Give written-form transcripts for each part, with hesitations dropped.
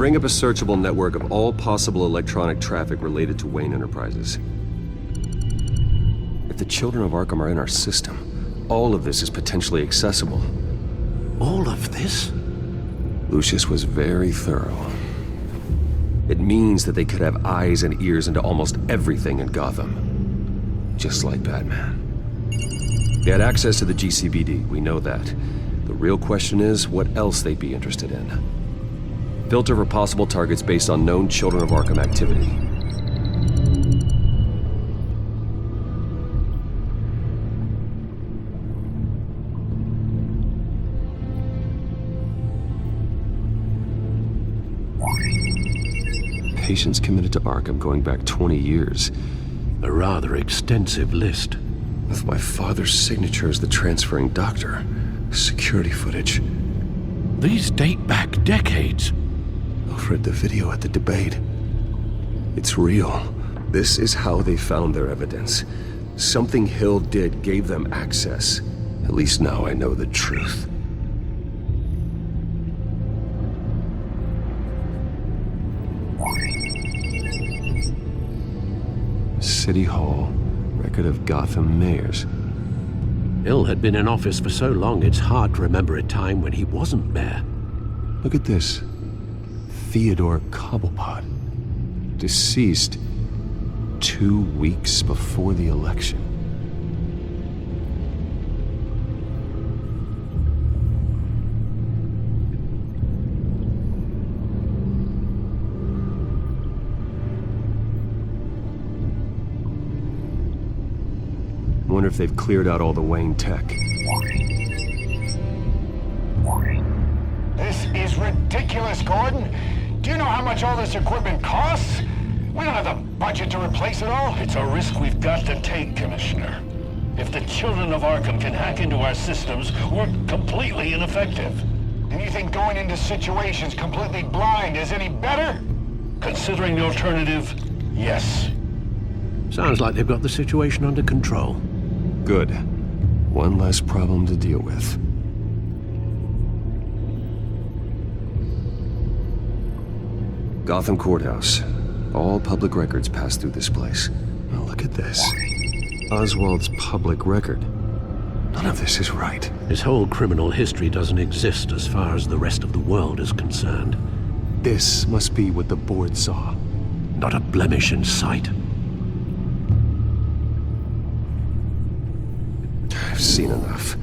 Bring up a searchable network of all possible electronic traffic related to Wayne Enterprises. If the Children of Arkham are in our system, all of this is potentially accessible. All of this? Lucius was very thorough. It means that they could have eyes and ears into almost everything in Gotham. Just like Batman. They had access to the GCPD, we know that. The real question is, what else they'd be interested in. Filter for possible targets based on known Children of Arkham activity. Patients committed to Arkham going back 20 years. A rather extensive list. With my father's signature as the transferring doctor. Security footage. These date back decades. Alfred, the video at the debate. It's real. This is how they found their evidence. Something Hill did gave them access. At least now I know the truth. City Hall. Record of Gotham mayors. Hill had been in office for so long, it's hard to remember a time when he wasn't mayor. Look at this. Theodore Cobblepot. Deceased 2 weeks before the election. Wonder if they've cleared out all the Wayne tech. This is ridiculous, Gordon. Do you know how much all this equipment costs? We don't have the budget to replace it all. It's a risk we've got to take, Commissioner. If the Children of Arkham can hack into our systems, we're completely ineffective. And you think going into situations completely blind is any better? Considering the alternative, yes. Sounds like they've got the situation under control. Good. One less problem to deal with. Gotham Courthouse. All public records pass through this place. Now look at this. Oswald's public record. None of this is right. His whole criminal history doesn't exist as far as the rest of the world is concerned. This must be what the board saw. Not a blemish in sight. I've seen enough.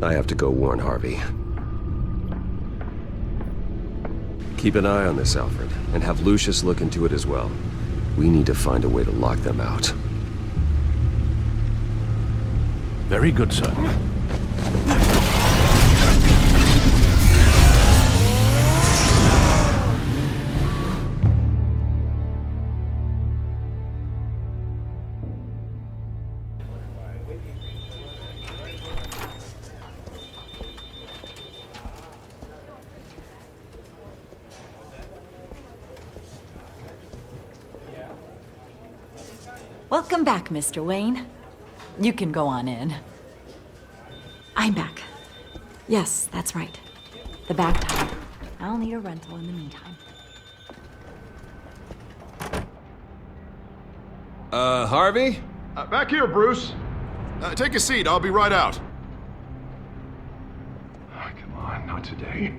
I have to go warn Harvey. Keep an eye on this, Alfred, and have Lucius look into it as well. We need to find a way to lock them out. Very good, sir. Welcome back, Mr. Wayne. You can go on in. I'm back. Yes, that's right. The back tire. I'll need a rental in the meantime. Harvey? Back here, Bruce. Take a seat. I'll be right out. Oh, come on, not today.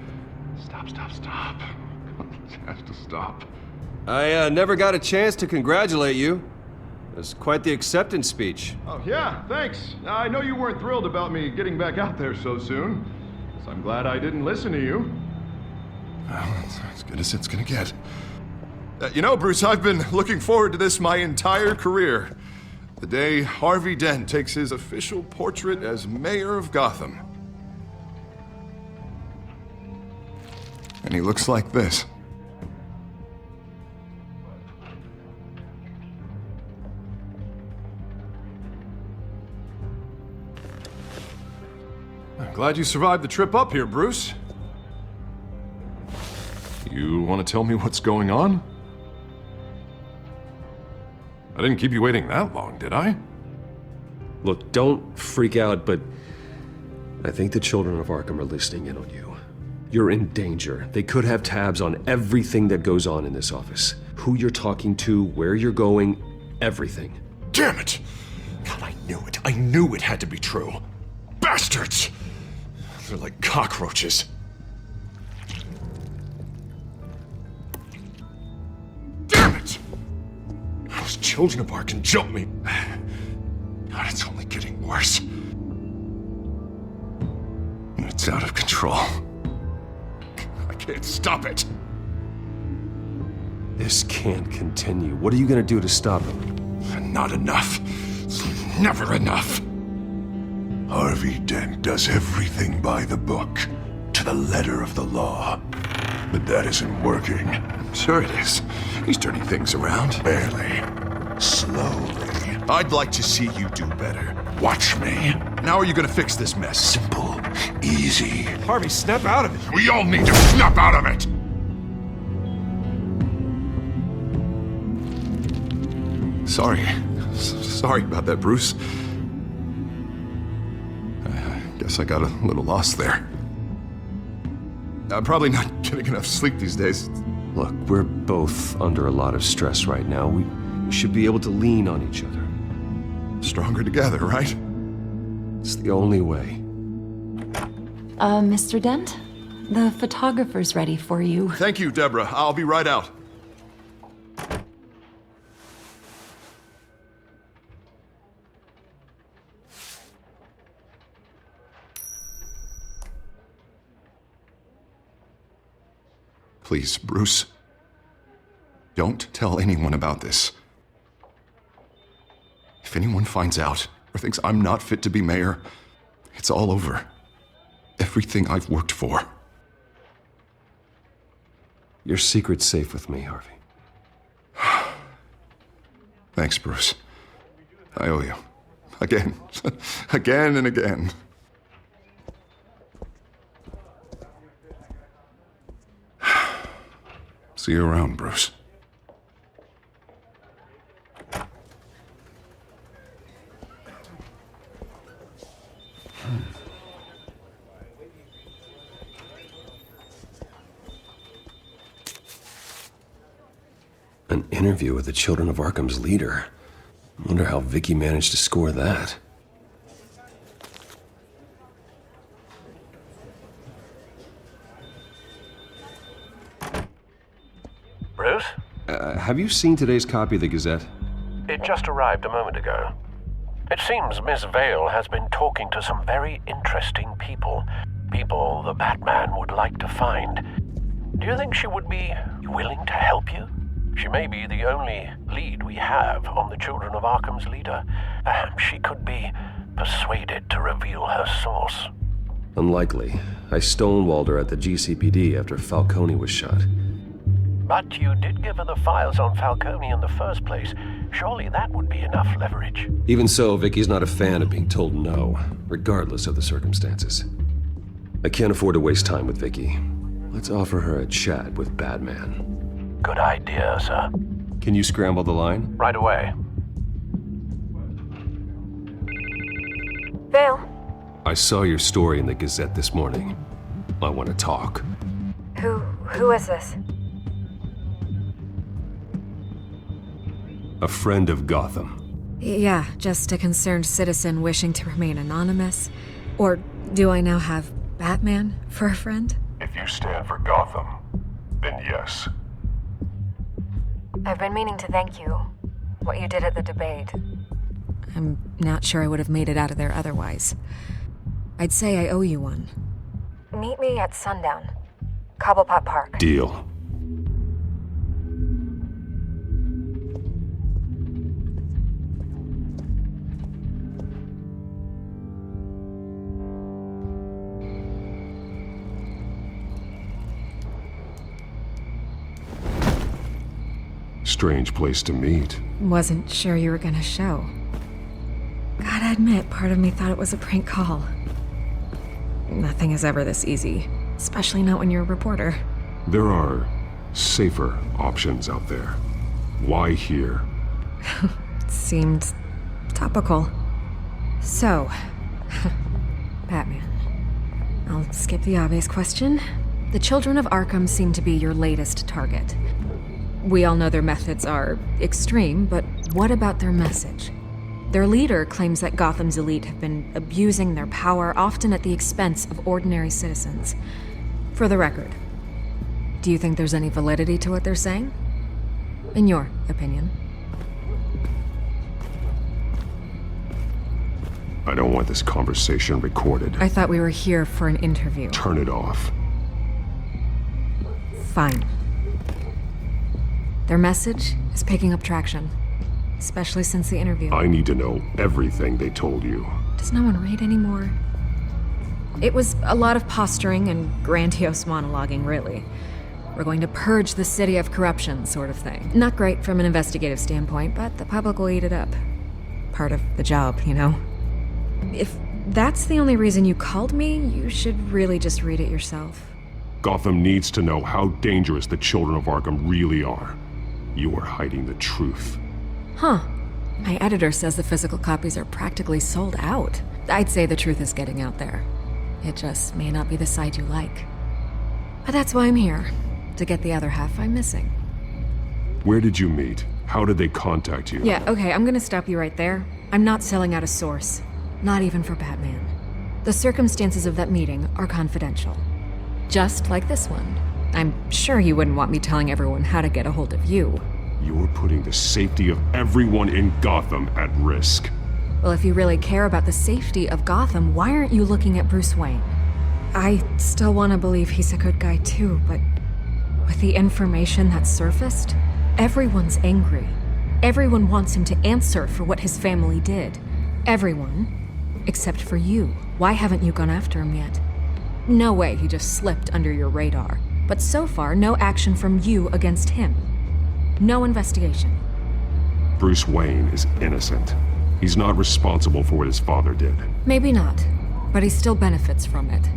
Stop. It has to stop. I never got a chance to congratulate you. It was quite the acceptance speech. Oh, yeah, thanks. I know you weren't thrilled about me getting back out there so soon, so I'm glad I didn't listen to you. Well, that's as good as it's gonna get. You know, Bruce, I've been looking forward to this my entire career. The day Harvey Dent takes his official portrait as mayor of Gotham. And he looks like this. I'm glad you survived the trip up here, Bruce. You want to tell me what's going on? I didn't keep you waiting that long, did I? Look, don't freak out, but I think the Children of Arkham are listening in on you. You're in danger. They could have tabs on everything that goes on in this office. Who you're talking to, where you're going, everything. Damn it! God, I knew it. I knew it had to be true. Bastards! They're like cockroaches. Damn it! Those children of Arkham jumped me. God, it's only getting worse. And it's out of control. I can't stop it. This can't continue. What are you gonna do to stop him? Not enough. It's never enough. Harvey Dent does everything by the book, to the letter of the law. But that isn't working. Sure it is. He's turning things around. Barely. Slowly. I'd like to see you do better. Watch me. Now are you gonna fix this mess? Simple. Easy. Harvey, snap out of it! We all need to snap out of it! Sorry about that, Bruce. I guess I got a little lost there. I'm probably not getting enough sleep these days. Look, we're both under a lot of stress right now. We should be able to lean on each other. Stronger together, right? It's the only way. Mr. Dent? The photographer's ready for you. Thank you, Deborah. I'll be right out. Please, Bruce. Don't tell anyone about this. If anyone finds out or thinks I'm not fit to be mayor, it's all over. Everything I've worked for. Your secret's safe with me, Harvey. Thanks, Bruce. I owe you. Again. Again and again. See you around, Bruce. An interview with the Children of Arkham's leader. Wonder how Vicky managed to score that. Bruce? Have you seen today's copy of the Gazette? It just arrived a moment ago. It seems Miss Vale has been talking to some very interesting people. People the Batman would like to find. Do you think she would be willing to help you? She may be the only lead we have on the Children of Arkham's leader. Perhaps she could be persuaded to reveal her source. Unlikely. I stonewalled her at the GCPD after Falcone was shot. But you did give her the files on Falcone in the first place. Surely that would be enough leverage. Even so, Vicky's not a fan of being told no, regardless of the circumstances. I can't afford to waste time with Vicky. Let's offer her a chat with Batman. Good idea, sir. Can you scramble the line? Right away. Vale? I saw your story in the Gazette this morning. I want to talk. Who is this? A friend of Gotham. Yeah, just a concerned citizen wishing to remain anonymous. Or do I now have Batman for a friend? If you stand for Gotham, then yes. I've been meaning to thank you. What you did at the debate. I'm not sure I would have made it out of there otherwise. I'd say I owe you one. Meet me at sundown. Cobblepot Park. Deal. Strange place to meet. Wasn't sure you were gonna show. Gotta admit, part of me thought it was a prank call. Nothing is ever this easy, especially not when you're a reporter. There are safer options out there. Why here? Seemed topical. So, Batman. I'll skip the obvious question. The Children of Arkham seem to be your latest target. We all know their methods are extreme, but what about their message? Their leader claims that Gotham's elite have been abusing their power, often at the expense of ordinary citizens. For the record, do you think there's any validity to what they're saying? In your opinion? I don't want this conversation recorded. I thought we were here for an interview. Turn it off. Fine. Their message is picking up traction, especially since the interview. I need to know everything they told you. Does no one read anymore? It was a lot of posturing and grandiose monologuing, really. We're going to purge the city of corruption, sort of thing. Not great from an investigative standpoint, but the public will eat it up. Part of the job, you know? If that's the only reason you called me, you should really just read it yourself. Gotham needs to know how dangerous the Children of Arkham really are. You are hiding the truth. Huh. My editor says the physical copies are practically sold out. I'd say the truth is getting out there. It just may not be the side you like. But that's why I'm here. To get the other half I'm missing. Where did you meet? How did they contact you? Yeah, okay, I'm gonna stop you right there. I'm not selling out a source. Not even for Batman. The circumstances of that meeting are confidential. Just like this one. I'm sure you wouldn't want me telling everyone how to get a hold of you. You're putting the safety of everyone in Gotham at risk. Well, if you really care about the safety of Gotham, why aren't you looking at Bruce Wayne? I still want to believe he's a good guy too, but with the information that surfaced, everyone's angry. Everyone wants him to answer for what his family did. Everyone. Except for you. Why haven't you gone after him yet? No way he just slipped under your radar. But so far, no action from you against him. No investigation. Bruce Wayne is innocent. He's not responsible for what his father did. Maybe not, but he still benefits from it.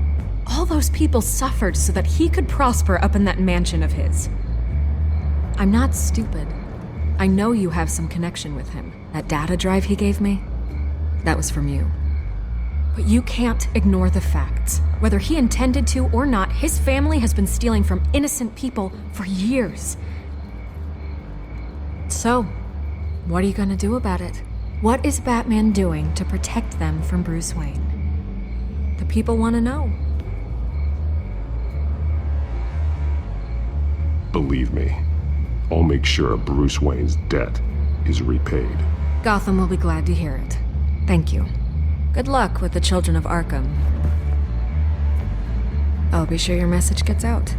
All those people suffered so that he could prosper up in that mansion of his. I'm not stupid. I know you have some connection with him. That data drive he gave me, that was from you. But you can't ignore the facts. Whether he intended to or not, his family has been stealing from innocent people for years. So, what are you gonna do about it? What is Batman doing to protect them from Bruce Wayne? The people want to know. Believe me, I'll make sure Bruce Wayne's debt is repaid. Gotham will be glad to hear it. Thank you. Good luck with the Children of Arkham. I'll be sure your message gets out.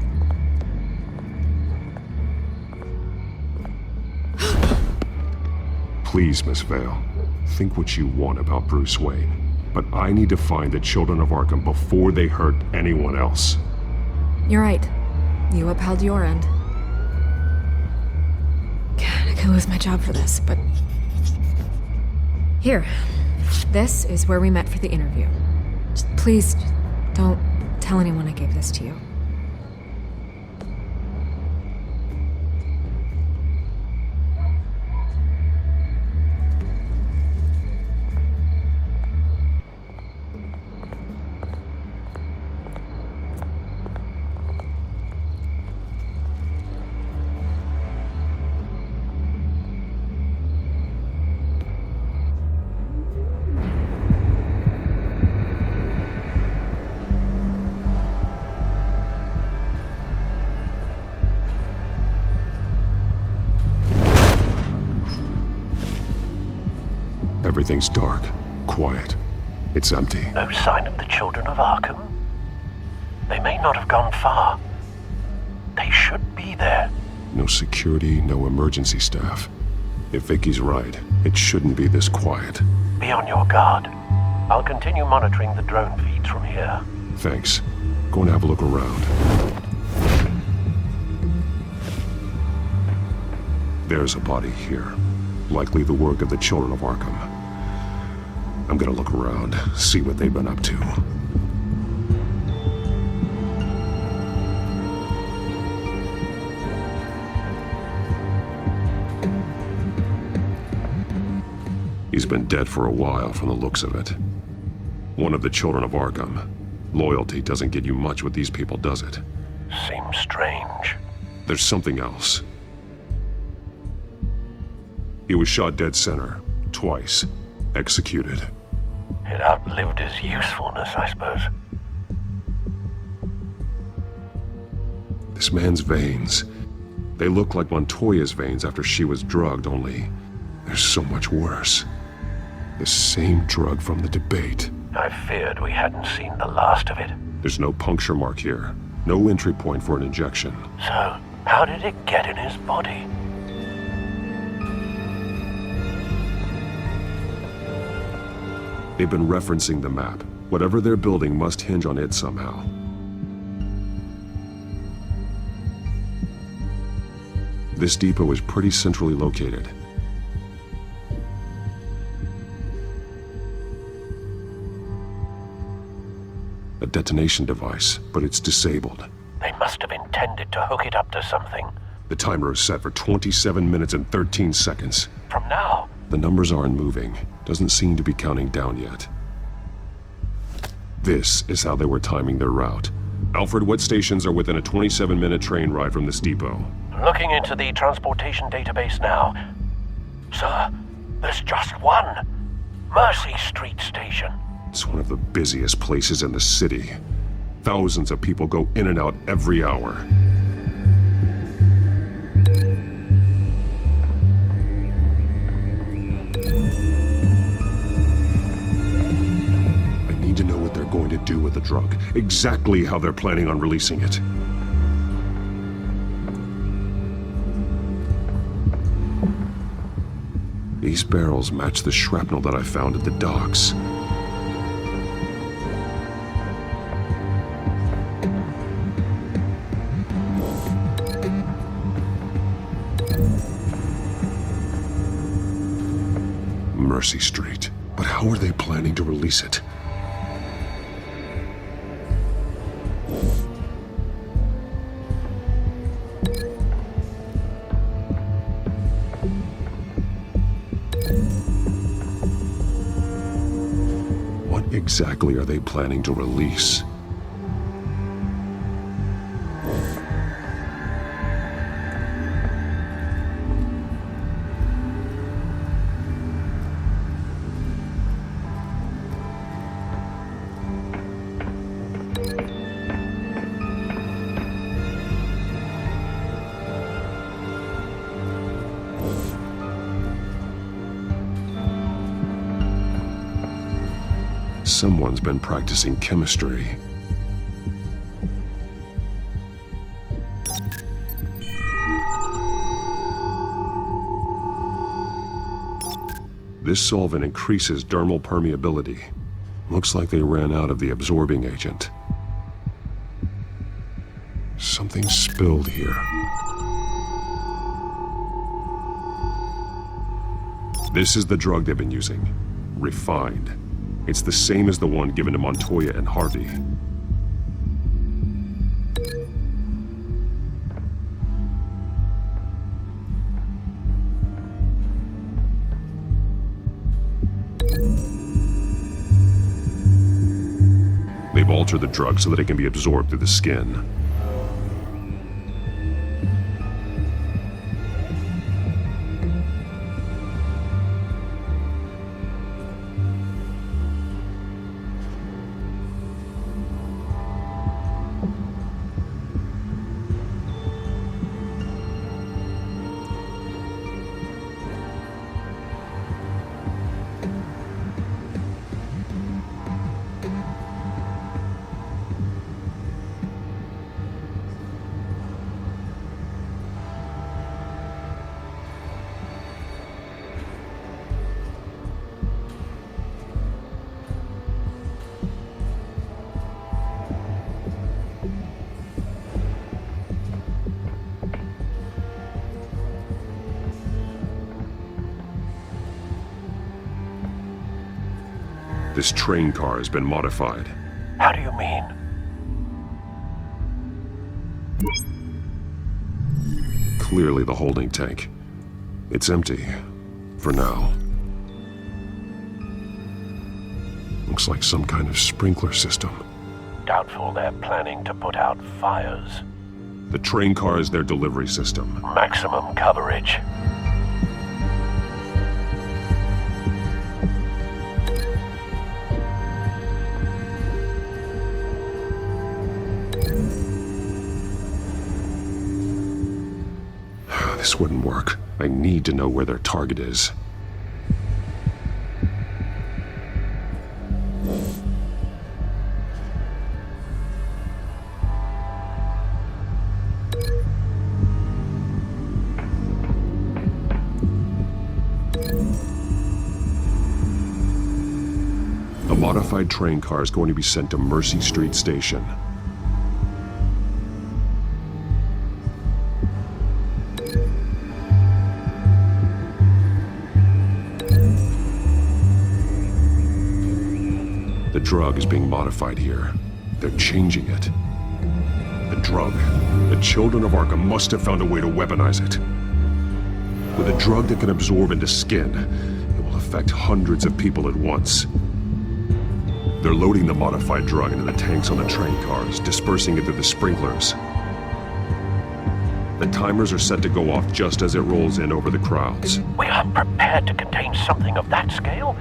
Please, Miss Vale, think what you want about Bruce Wayne. But I need to find the Children of Arkham before they hurt anyone else. You're right. You upheld your end. God, I could lose my job for this, but... Here. This is where we met for the interview. Just please, don't tell anyone I gave this to you. Everything's dark, quiet. It's empty. No sign of the Children of Arkham? They may not have gone far. They should be there. No security, no emergency staff. If Vicky's right, it shouldn't be this quiet. Be on your guard. I'll continue monitoring the drone feeds from here. Thanks. Go and have a look around. There's a body here. Likely the work of the Children of Arkham. I'm gonna look around, see what they've been up to. He's been dead for a while from the looks of it. One of the Children of Arkham. Loyalty doesn't get you much with these people, does it? Seems strange. There's something else. He was shot dead center, twice, executed. It outlived his usefulness, I suppose. This man's veins, they look like Montoya's veins after she was drugged, only they're so much worse. The same drug from the debate. I feared we hadn't seen the last of it. There's no puncture mark here, no entry point for an injection. So, how did it get in his body? They've been referencing the map. Whatever they're building must hinge on it somehow. This depot is pretty centrally located. A detonation device, but it's disabled. They must have intended to hook it up to something. The timer is set for 27 minutes and 13 seconds. From now? The numbers aren't moving. Doesn't seem to be counting down yet. This is how they were timing their route. Alfred, what stations are within a 27-minute train ride from this depot? Looking into the transportation database now. Sir, there's just one. Mercy Street Station. It's one of the busiest places in the city. Thousands of people go in and out every hour. I need to know what they're going to do with the drug. Exactly how they're planning on releasing it. These barrels match the shrapnel that I found at the docks. Mercy Street. But how are they planning to release it? What exactly are they planning to release? Someone's been practicing chemistry. This solvent increases dermal permeability. Looks like they ran out of the absorbing agent. Something spilled here. This is the drug they've been using. Refined. It's the same as the one given to Montoya and Harvey. They've altered the drug so that it can be absorbed through the skin. This train car has been modified. How do you mean? Clearly the holding tank. It's empty. For now. Looks like some kind of sprinkler system. Doubtful they're planning to put out fires. The train car is their delivery system. Maximum coverage. This wouldn't work. I need to know where their target is. A modified train car is going to be sent to Mercy Street Station. The drug is being modified here. They're changing it. The drug. The children of Arkham must have found a way to weaponize it. With a drug that can absorb into skin, it will affect hundreds of people at once. They're loading the modified drug into the tanks on the train cars, dispersing it through the sprinklers. The timers are set to go off just as it rolls in over the crowds. We aren't prepared to contain something of that scale.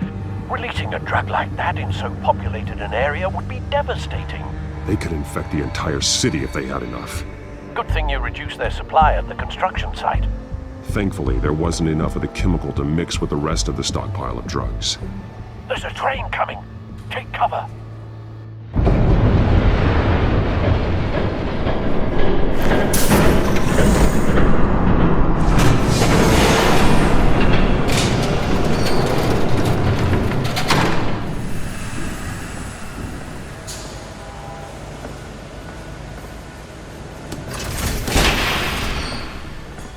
Releasing a drug like that in so populated an area would be devastating. They could infect the entire city if they had enough. Good thing you reduced their supply at the construction site. Thankfully, there wasn't enough of the chemical to mix with the rest of the stockpile of drugs. There's a train coming. Take cover.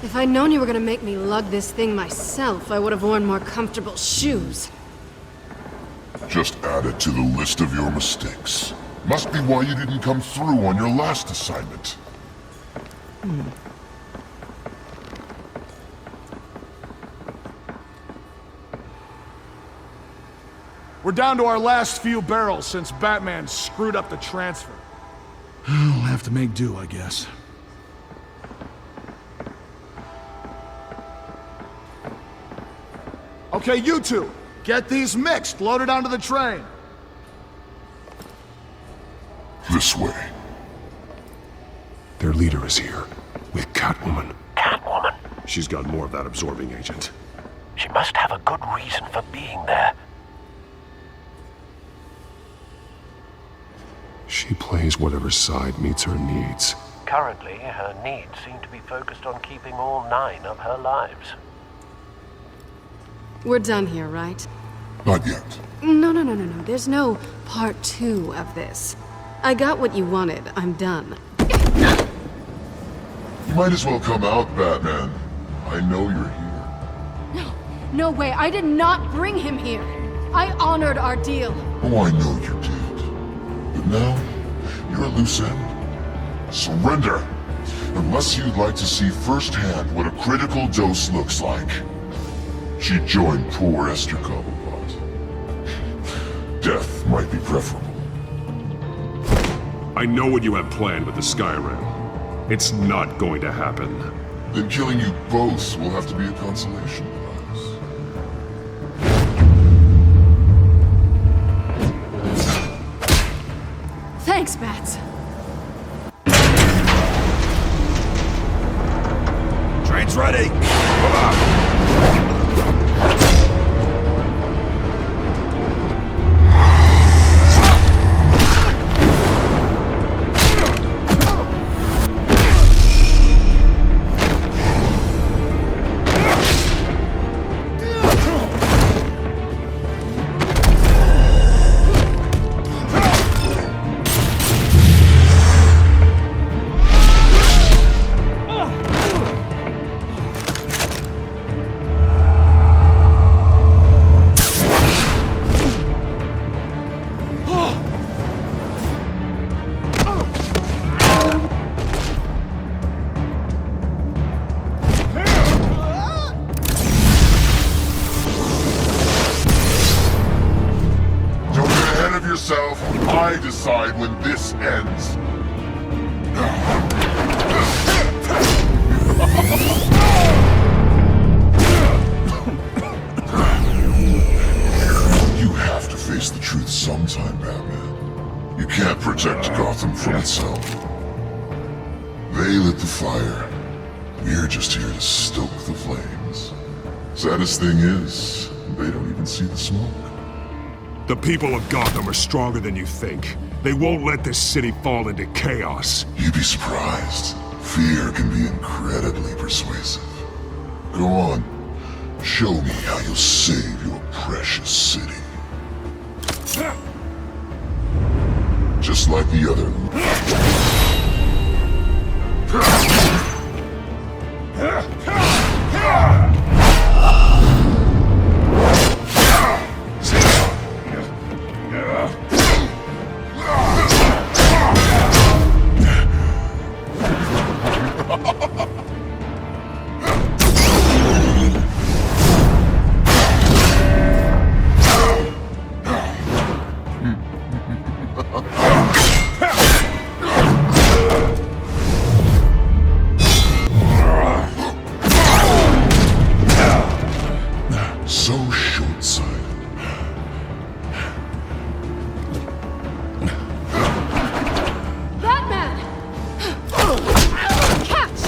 If I'd known you were gonna make me lug this thing myself, I would have worn more comfortable shoes. Just add it to the list of your mistakes. Must be why you didn't come through on your last assignment. We're down to our last few barrels since Batman screwed up the transfer. We'll have to make do, I guess. Okay, you two, get these mixed, loaded onto the train. This way. Their leader is here, with Catwoman. Catwoman? She's got more of that absorbing agent. She must have a good reason for being there. She plays whatever side meets her needs. Currently, her needs seem to be focused on keeping all 9 of her lives. We're done here, right? Not yet. No. There's no part 2 of this. I got what you wanted. I'm done. You might as well come out, Batman. I know you're here. No way. I did not bring him here. I honored our deal. Oh, I know you did. But now, you're a loose end. Surrender! Unless you'd like to see firsthand what a critical dose looks like. She joined poor Esther Cobblepot. Death might be preferable. I know what you have planned with the Skyrim. It's not going to happen. Then killing you both will have to be a consolation prize. Thanks, Bats. Train's ready! Come on! I decide when this ends. protect Gotham from itself. They lit the fire. We're just here to stoke the flames. Saddest thing is, they don't even see the smoke. The people of Gotham are stronger than you think. They won't let this city fall into chaos. You'd be surprised. Fear can be incredibly persuasive. Go on. Show me how you'll save your precious city. Just like the other. So short-sighted. Batman! Catch!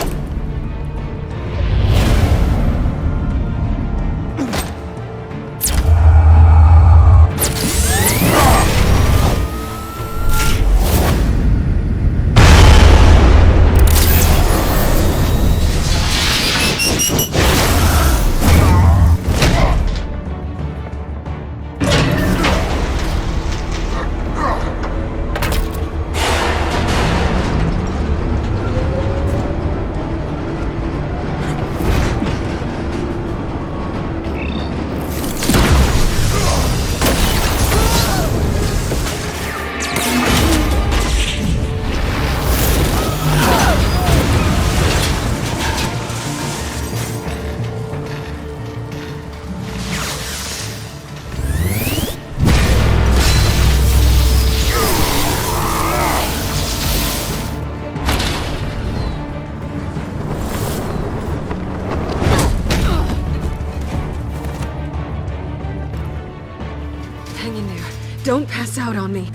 Hang in there. Don't pass out on me.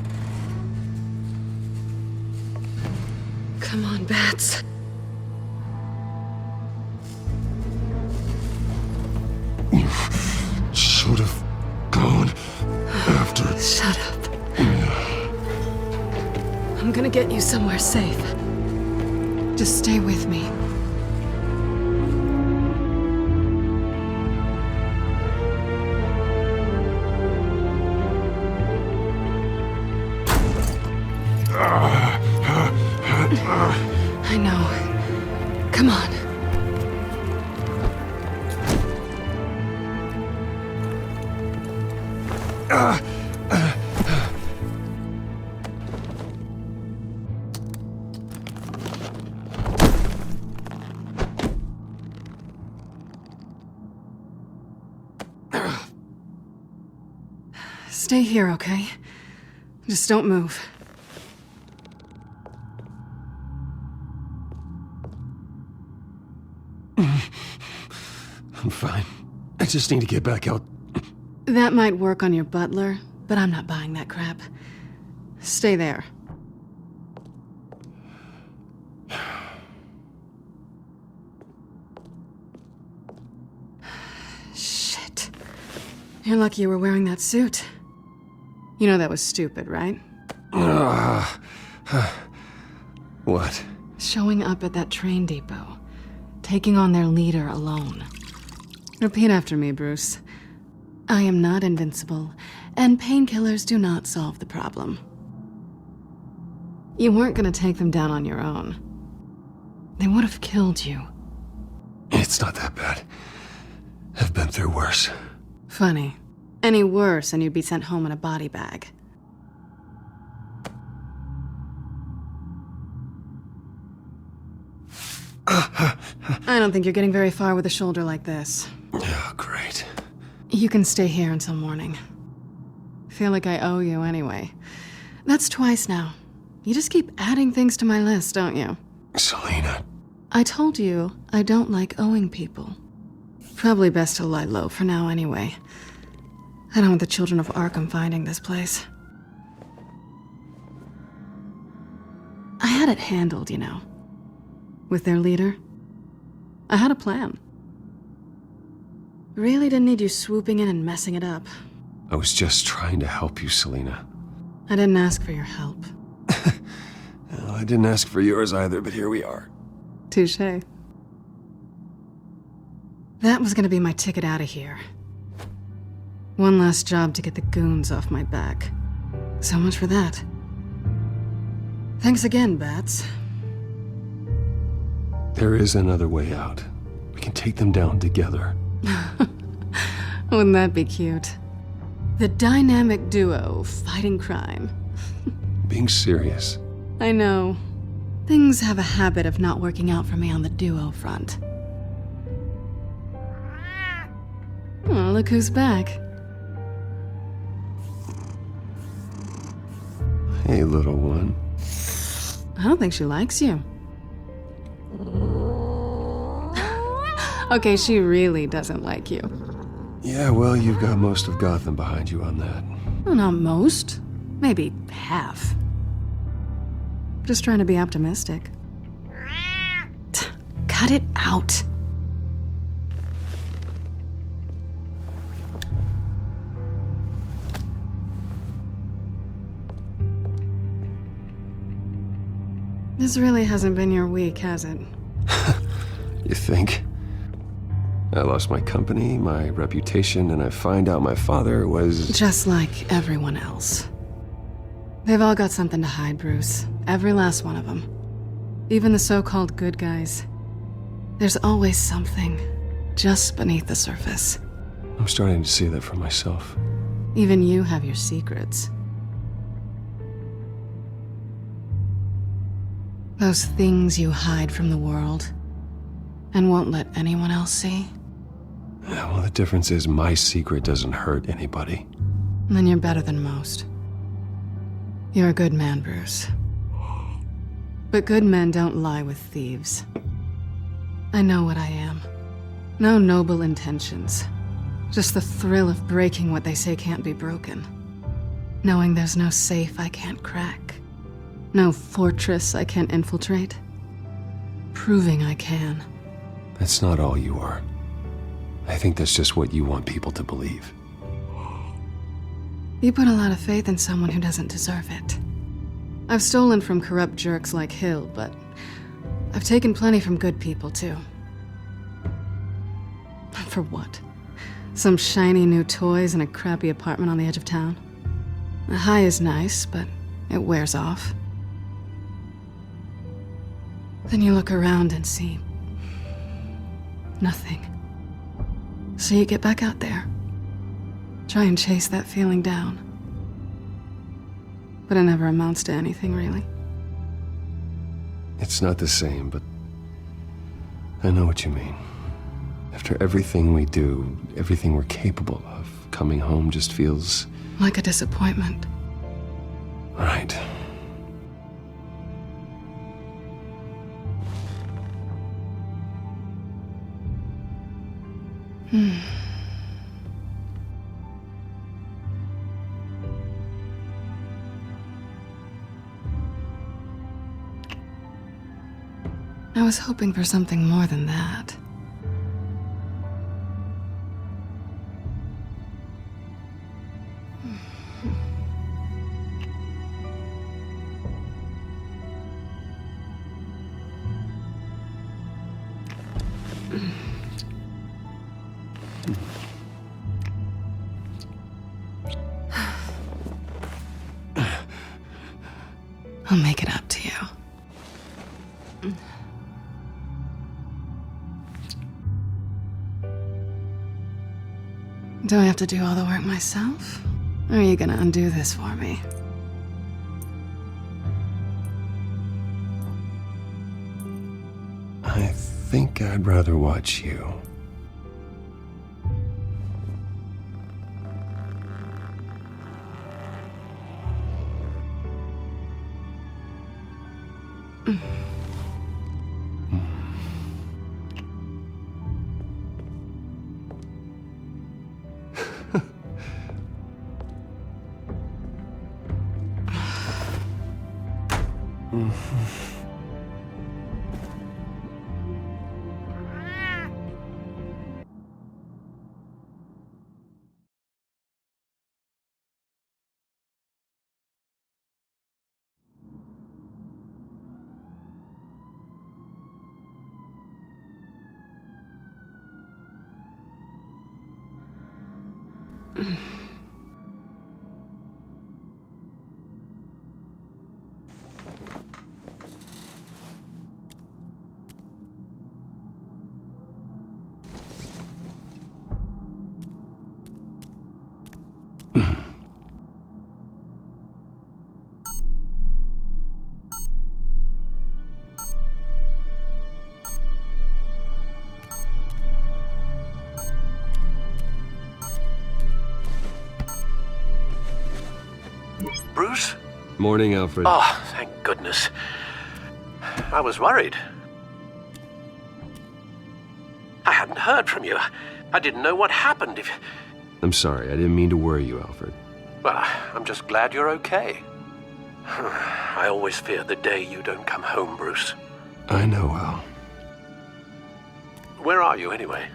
Come on, Bats. Should have gone after. Shut up. I'm gonna get you somewhere safe. Just stay with me. I know. Come on. Stay here, okay? Just don't move. I'm fine. I just need to get back out. That might work on your butler, but I'm not buying that crap. Stay there. Shit. You're lucky you were wearing that suit. You know that was stupid, right? What? Showing up at that train depot. Taking on their leader alone. Repeat after me, Bruce. I am not invincible, and painkillers do not solve the problem. You weren't gonna take them down on your own. They would have killed you. It's not that bad. I've been through worse. Funny. Any worse and you'd be sent home in a body bag. I don't think you're getting very far with a shoulder like this. Oh, great. You can stay here until morning. Feel like I owe you anyway. That's twice now. You just keep adding things to my list, don't you? Selina. I told you I don't like owing people. Probably best to lie low for now anyway. I don't want the children of Arkham finding this place. had it handled, you know. With their leader. I had a plan. Really didn't need you swooping in and messing it up. I was just trying to help you, Selina. I didn't ask for your help. Well, I didn't ask for yours either, but here we are. Touché. That was gonna be my ticket out of here. One last job to get the goons off my back. So much for that. Thanks again, Bats. There is another way out. We can take them down together. Wouldn't that be cute? The dynamic duo fighting crime. Being serious. I know. Things have a habit of not working out for me on the duo front. Oh, look who's back. Hey, little one. I don't think she likes you. Okay, she really doesn't like you. Yeah, well, you've got most of Gotham behind you on that. Well, not most. Maybe half. Just trying to be optimistic. Cut it out. This really hasn't been your week, has it? You think? I lost my company, my reputation, and I find out my father was... Just like everyone else. They've all got something to hide, Bruce. Every last one of them. Even the so-called good guys. There's always something just beneath the surface. I'm starting to see that for myself. Even you have your secrets. Those things you hide from the world and won't let anyone else see. Yeah, well, the difference is my secret doesn't hurt anybody. Then you're better than most. You're a good man, Bruce. But good men don't lie with thieves. I know what I am. No noble intentions. Just the thrill of breaking what they say can't be broken. Knowing there's no safe I can't crack. No fortress I can't infiltrate. Proving I can. That's not all you are. I think that's just what you want people to believe. You put a lot of faith in someone who doesn't deserve it. I've stolen from corrupt jerks like Hill, but I've taken plenty from good people, too. For what? Some shiny new toys and a crappy apartment on the edge of town? The high is nice, but it wears off. Then you look around and see nothing. So you get back out there. Try and chase that feeling down. But it never amounts to anything, really. It's not the same, but I know what you mean. After everything we do, everything we're capable of, coming home just feels... like a disappointment. Right. I was hoping for something more than that. I'll make it up to you. Do I have to do all the work myself? Or are you gonna undo this for me? I think I'd rather watch you. Bruce? Morning, Alfred. Oh, thank goodness. I was worried. I hadn't heard from you. I didn't know what happened. I'm sorry, I didn't mean to worry you, Alfred. Well, I'm just glad you're okay. I always fear the day you don't come home, Bruce. I know, Al. Where are you, anyway?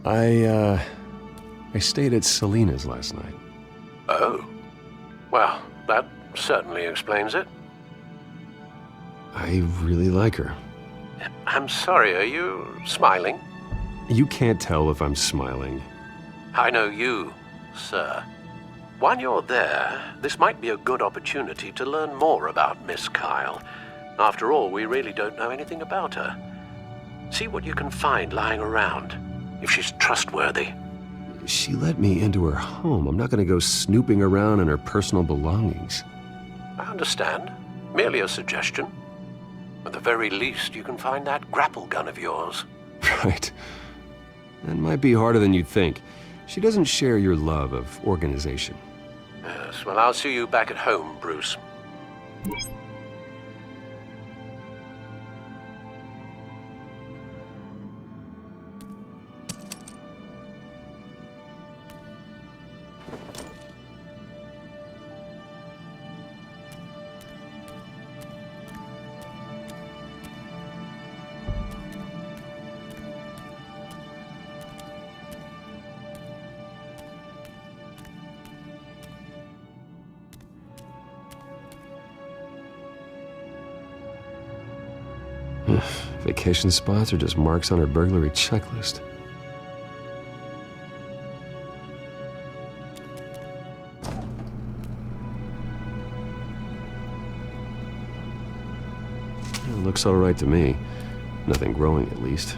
I stayed at Selena's last night. Oh. Well, that certainly explains it. I really like her. I'm sorry, are you smiling? You can't tell if I'm smiling. I know you, sir. While you're there, this might be a good opportunity to learn more about Miss Kyle. After all, we really don't know anything about her. See what you can find lying around, if she's trustworthy. She let me into her home. I'm not going to go snooping around in her personal belongings. I understand. Merely a suggestion. At the very least, you can find that grapple gun of yours. Right. That might be harder than you'd think. She doesn't share your love of organization. Yes, well, I'll see you back at home, Bruce. Vacation spots are just marks on her burglary checklist. It looks all right to me. Nothing growing, at least.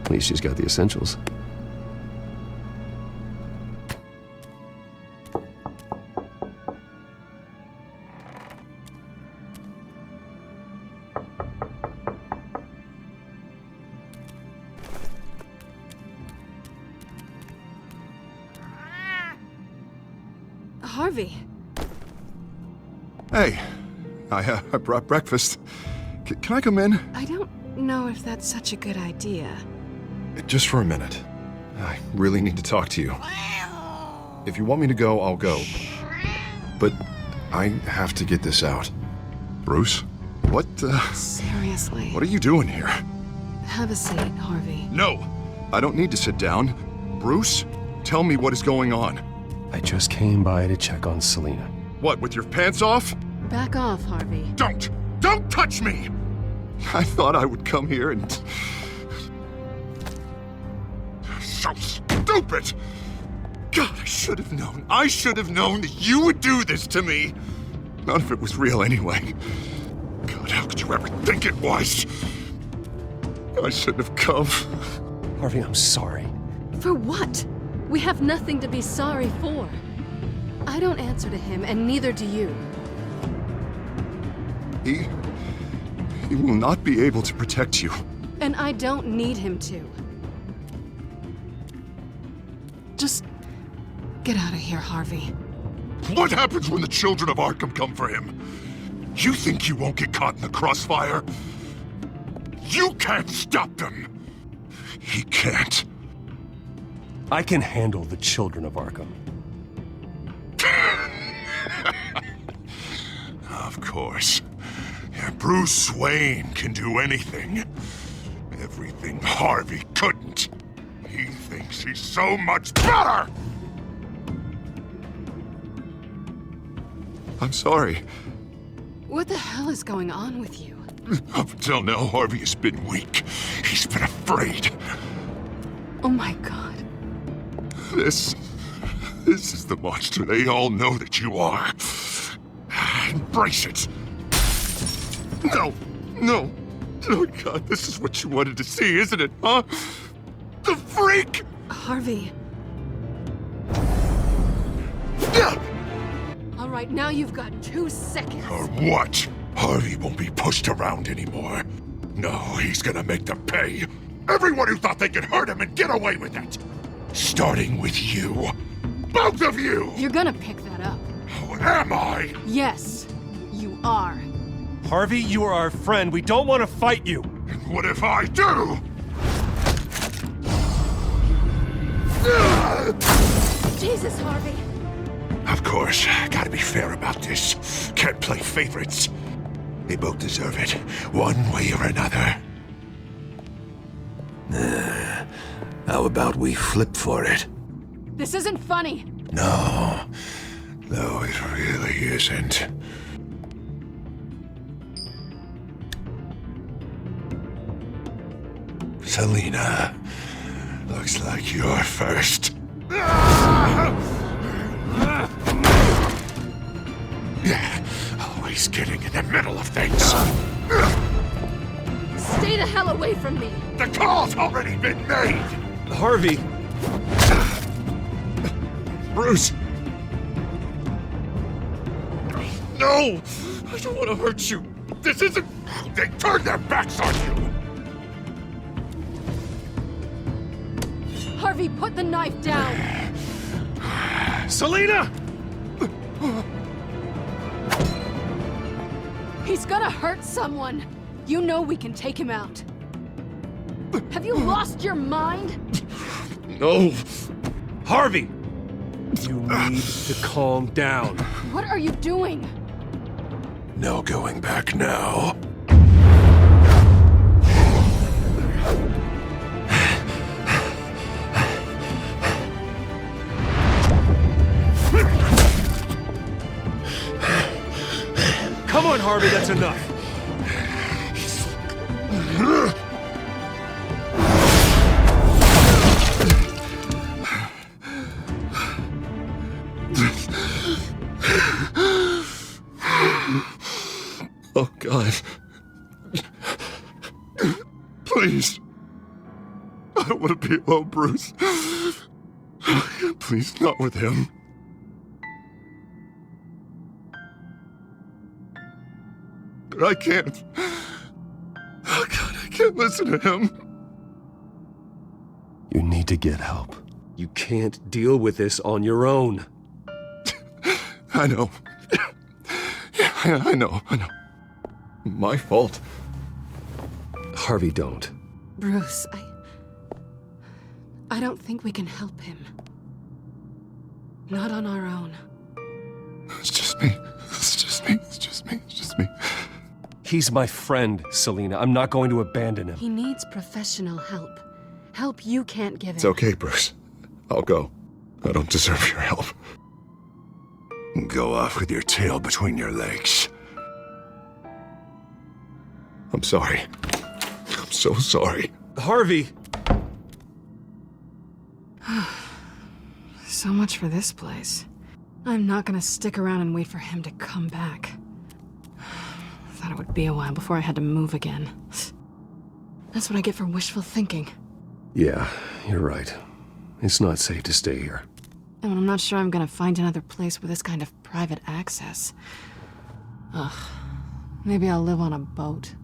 At least she's got the essentials. Harvey. Hey, I brought breakfast. Can I come in? I don't know if that's such a good idea. Just for a minute. I really need to talk to you. If you want me to go, I'll go. But I have to get this out. Bruce? What, Seriously. What are you doing here? Have a seat, Harvey. No! I don't need to sit down. Bruce, tell me what is going on. I just came by to check on Selena. What, with your pants off? Back off, Harvey. Don't! Don't touch me! I thought I would come here and... So stupid! God, I should have known. I should have known that you would do this to me. None of it was real anyway. God, how could you ever think it was? I shouldn't have come. Harvey, I'm sorry. For what? We have nothing to be sorry for. I don't answer to him, and neither do you. He will not be able to protect you. And I don't need him to. Just get out of here, Harvey. What happens when the children of Arkham come for him? You think you won't get caught in the crossfire? You can't stop them! He can't. I can handle the children of Arkham. Of course. Bruce Wayne can do anything. Everything Harvey couldn't. He thinks he's so much better! I'm sorry. What the hell is going on with you? Up until now, Harvey has been weak. He's been afraid. Oh my God. This is the monster they all know that you are. Embrace it. No. Oh, God, this is what you wanted to see, isn't it, huh? The freak! Harvey. All right, now you've got 2 seconds. Or what? Harvey won't be pushed around anymore. No, he's gonna make them pay. Everyone who thought they could hurt him and get away with it. Starting with you. Both of you! You're gonna pick that up. Oh, am I? Yes, you are. Harvey, you are our friend. We don't want to fight you. And what if I do? Jesus, Harvey. Of course, gotta be fair about this. Can't play favorites. They both deserve it, one way or another. How about we flip for it? This isn't funny. No, it really isn't. Selina, looks like you're first. Always getting in the middle of things. Stay the hell away from me. The call's already been made! Harvey! Bruce! No! I don't want to hurt you. This isn't... They turned their backs on you! Harvey, put the knife down. Selina! He's gonna hurt someone. You know we can take him out. Have you lost your mind? No! Harvey! You need to calm down. What are you doing? No going back now. Come on, Harvey, that's enough. Oh, God. Please. I don't want to be alone, Bruce. Please, not with him. I can't. Oh, God, I can't listen to him. You need to get help. You can't deal with this on your own. I know. Yeah, I know. My fault. Harvey, don't. Bruce, I don't think we can help him. Not on our own. It's just me. He's my friend, Selina. I'm not going to abandon him. He needs professional help. Help you can't give him. It's okay, Bruce. I'll go. I don't deserve your help. Go off with your tail between your legs. I'm sorry. I'm so sorry. Harvey! So much for this place. I'm not gonna stick around and wait for him to come back. Thought it would be a while before I had to move again. That's what I get for wishful thinking. Yeah, you're right. It's not safe to stay here. And I'm not sure I'm gonna find another place with this kind of private access. Ugh. Maybe I'll live on a boat.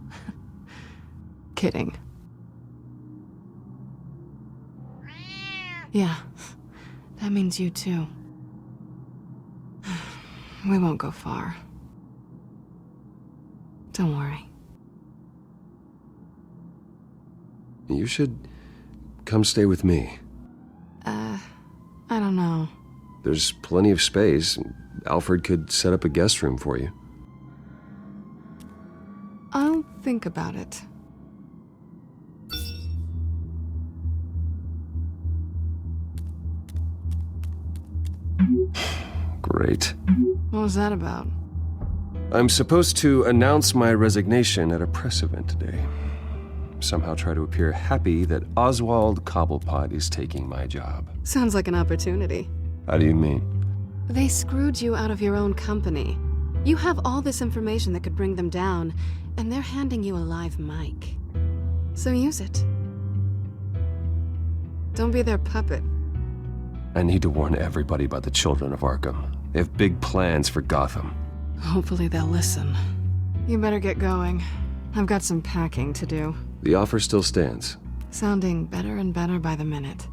Kidding. Yeah. That means you too. We won't go far. Don't worry. You should come stay with me. I don't know. There's plenty of space. Alfred could set up a guest room for you. I'll think about it. Great. What was that about? I'm supposed to announce my resignation at a press event today. somehow try to appear happy that Oswald Cobblepot is taking my job. Sounds like an opportunity. How do you mean? They screwed you out of your own company. You have all this information that could bring them down, and they're handing you a live mic. So use it. Don't be their puppet. I need to warn everybody about the Children of Arkham. They have big plans for Gotham. Hopefully they'll listen. You better get going. I've got some packing to do. The offer still stands. Sounding better and better by the minute.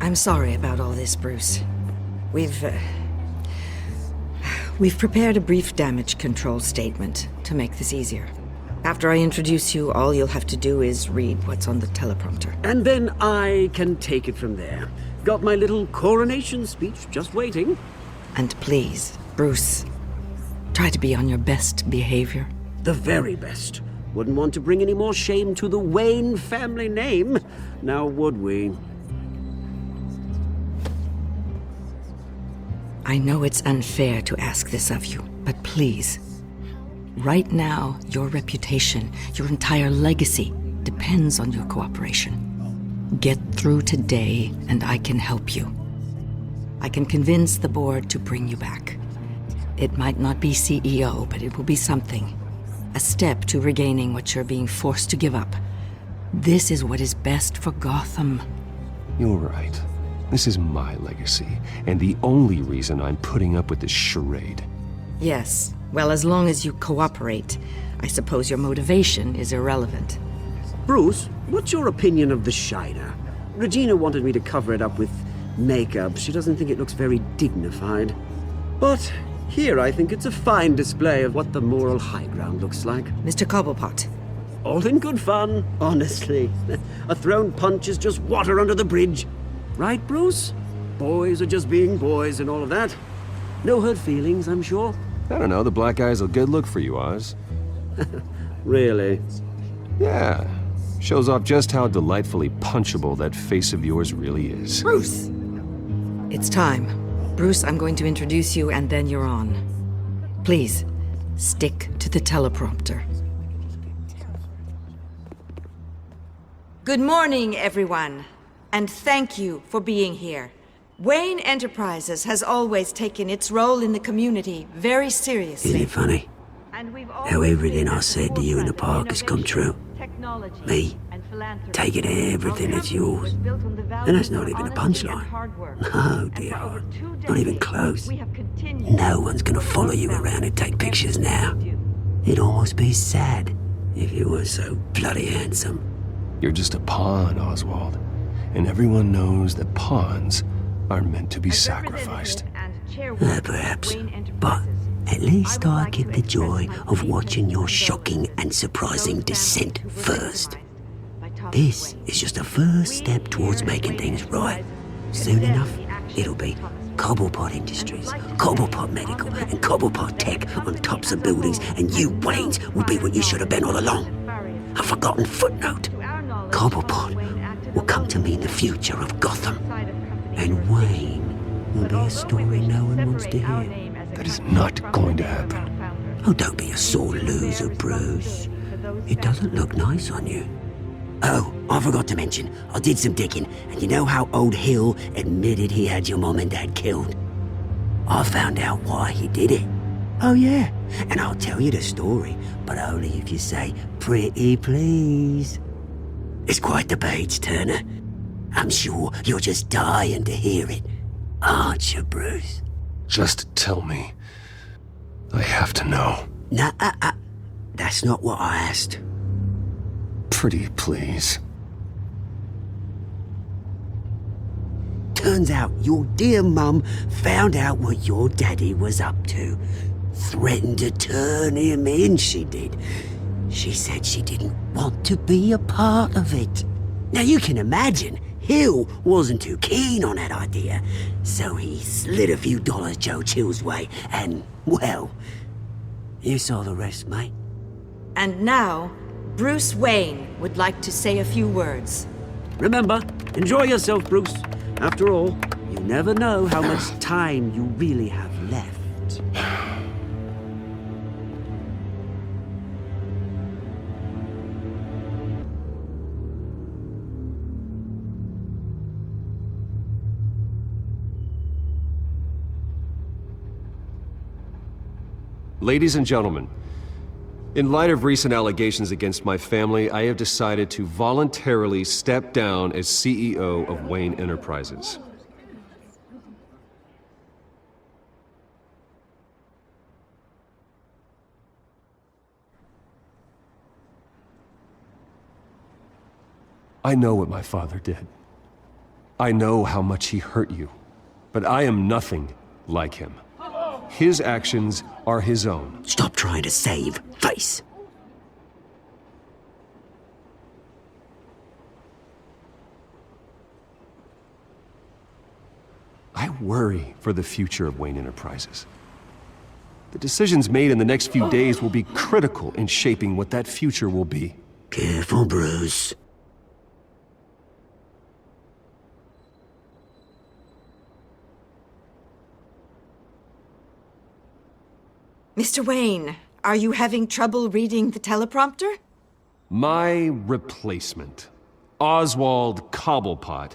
I'm sorry about all this, Bruce. We've prepared a brief damage control statement to make this easier. After I introduce you, all you'll have to do is read what's on the teleprompter. And then I can take it from there. Got my little coronation speech just waiting. And please, Bruce, try to be on your best behavior. The very best. Wouldn't want to bring any more shame to the Wayne family name, now would we? I know it's unfair to ask this of you, but please. Right now, your reputation, your entire legacy, depends on your cooperation. Get through today, and I can help you. I can convince the board to bring you back. It might not be CEO, but it will be something. A step to regaining what you're being forced to give up. This is what is best for Gotham. You're right. This is my legacy, and the only reason I'm putting up with this charade. Yes. Well, as long as you cooperate, I suppose your motivation is irrelevant. Bruce, what's your opinion of the Shiner? Regina wanted me to cover it up with makeup. She doesn't think it looks very dignified. But here I think it's a fine display of what the moral high ground looks like. Mr. Cobblepot. All in good fun, honestly. A thrown punch is just water under the bridge. Right, Bruce? Boys are just being boys and all of that. No hurt feelings, I'm sure. I don't know, the black eye's a good look for you, Oz. Really? Yeah. Shows off just how delightfully punchable that face of yours really is. Bruce! It's time. Bruce, I'm going to introduce you and then you're on. Please, stick to the teleprompter. Good morning, everyone. And thank you for being here. Wayne Enterprises has always taken its role in the community very seriously. Isn't it funny? How everything I said to you in the park has come true. Me, taking everything that's yours. And that's not even a punchline. No, dear heart. Not even close. No one's gonna follow you around and take pictures now. It'd almost be sad if you were so bloody handsome. You're just a pawn, Oswald. And everyone knows that pawns are meant to be sacrificed. Perhaps. But at least I get the joy of watching your shocking and surprising descent first. This is just a first step towards making things right. Soon enough, it'll be Cobblepot Industries, Cobblepot Medical, and Cobblepot Tech on tops of buildings, and you, Waynes, will be what you should have been all along. A forgotten footnote. Cobblepot will come to mean the future of Gotham. And Wayne will be a story no one wants to hear. That is not going to happen. Oh, don't be a sore loser, Bruce. It doesn't look nice on you. Oh, I forgot to mention, I did some digging, and you know how old Hill admitted he had your mom and dad killed? I found out why he did it. Oh yeah, and I'll tell you the story, but only if you say, pretty please. It's quite the page, Turner. I'm sure you're just dying to hear it, aren't you, Bruce? Just tell me. I have to know. Nah, that's not what I asked. Pretty please. Turns out your dear mum found out what your daddy was up to. Threatened to turn him in, she did. She said she didn't want to be a part of it. Now you can imagine, Hill wasn't too keen on that idea, so he slid a few dollars Joe Chill's way, and, well, You saw the rest, mate. And now, Bruce Wayne would like to say a few words. Remember, enjoy yourself, Bruce. After all, you never know how much time you really have left. Ladies and gentlemen, in light of recent allegations against my family, I have decided to voluntarily step down as CEO of Wayne Enterprises. I know what my father did. I know how much he hurt you, but I am nothing like him. His actions are his own. Stop trying to save face. I worry for the future of Wayne Enterprises. The decisions made in the next few days will be critical in shaping what that future will be. Careful, Bruce. Mr. Wayne, are you having trouble reading the teleprompter? My replacement, Oswald Cobblepot,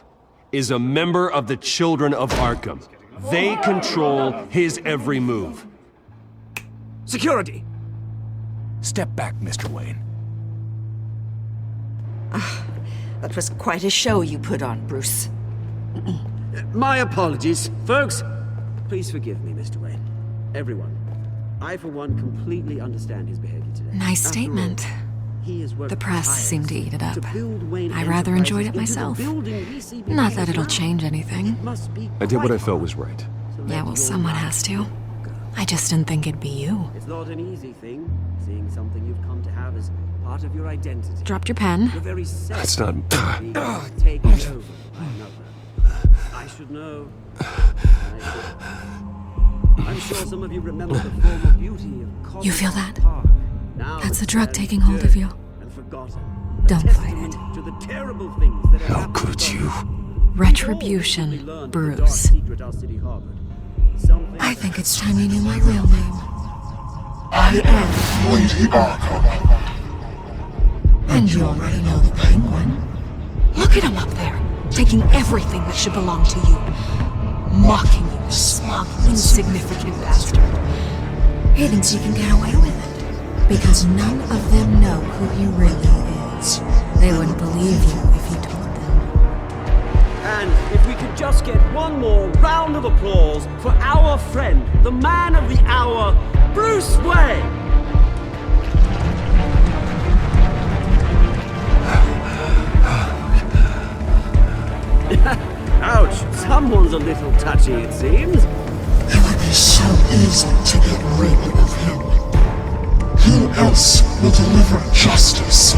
is a member of the Children of Arkham. They control his every move. Security! Step back, Mr. Wayne. That was quite a show you put on, Bruce. My apologies. Folks, please forgive me, Mr. Wayne. Everyone. I, for one, completely understand his behavior today. Nice After statement. all, he has worked The press seemed to eat it up. build Wayne I rather enjoyed it Enterprises into myself. the building we see before Not that us it'll now. change anything. Must be I did what I quite felt was right. Yeah, well, someone has to. I just didn't think it'd be you. It's not an easy thing, seeing something you've come to have as part of your identity. Dropped your pen. Your very self That's not... being taken over by another. I should know. I'm sure some of you remember the former beauty of You feel that? Park. Now That's the it's drug buried taking hold of you. and forgotten. Don't A fight it. testament to the terrible things that have How happened could to us. you? Retribution, We learned the dark Bruce. secret our city harbored. Something I think it's time you knew my real name. I am Lady Arkham. And you already know the Penguin. Look at him up there, taking everything that should belong to you. Mocking you, smug, insignificant bastard. He thinks he can get away with it. Because none of them know who he really is. They wouldn't believe you if you told them. And if we could just get one more round of applause for our friend, the man of the hour, Bruce Wayne! Ouch, someone's a little touchy, it seems. It would be so easy to get rid of him. Who else will deliver justice?